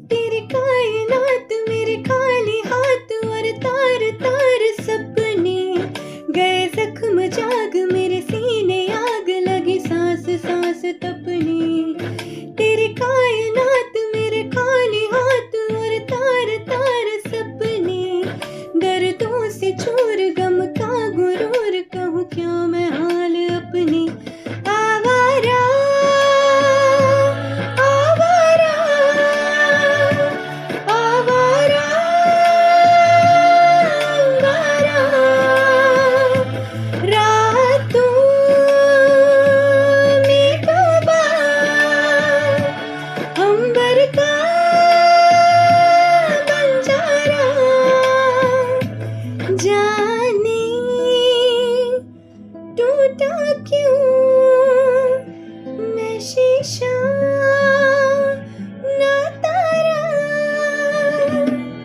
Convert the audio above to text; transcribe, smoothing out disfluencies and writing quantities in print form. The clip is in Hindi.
तेरी कायनात मेरे खाली हाथ और तार तार सपने गए जख्म जाग मेरे सीने आग लगी सांस सांस तपने तेरी कायनात मेरे खाली हाथ और तार तार सपने दर्दों से चूर गम का गुरूर कहूँ क्या मैं हाल अपनी आवारा आवारा आवारा आवारा रातों में कबा अंबर का